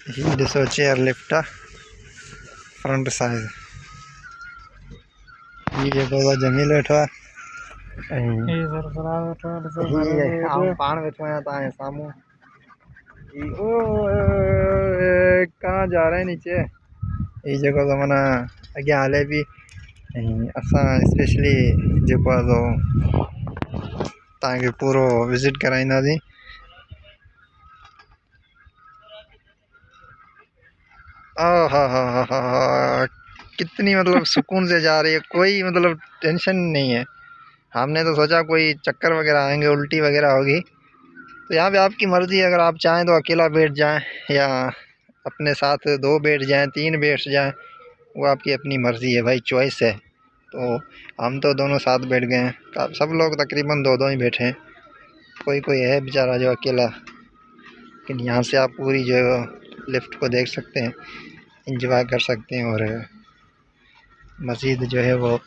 ही दिसो chair lift front side ही जेको जमील वेठो आहे ऐं पाण वेठो आहियां तव्हांजे साम्हूं कहाँ जा रहे हैं नीचे ये जेको माना अॻियां हले पई ऐं असां स्पेशली जेको आहे सो तव्हांखे पूरो विज़िट कराईंदासीं। हा कितनी मतलब सुकून से जा रही है, कोई मतलब टेंशन नहीं है। हमने तो सोचा कोई चक्कर वगैरह आएंगे, उल्टी वगैरह होगी, तो यहाँ पे आपकी मर्ज़ी है। अगर आप चाहें तो अकेला बैठ जाएं या अपने साथ 2 बैठ जाएं, 3 बैठ जाएं, वो आपकी अपनी मर्ज़ी है भाई, चॉइस है। तो हम तो दोनों साथ बैठ गए हैं, सब लोग तकरीबन 2-2 ही बैठे हैं। कोई कोई है बेचारा जो अकेला, लेकिन यहाँ से आप पूरी जो लिफ्ट को देख सकते हैं, इंजॉय कर सकते हैं और मज़ीद जो है वो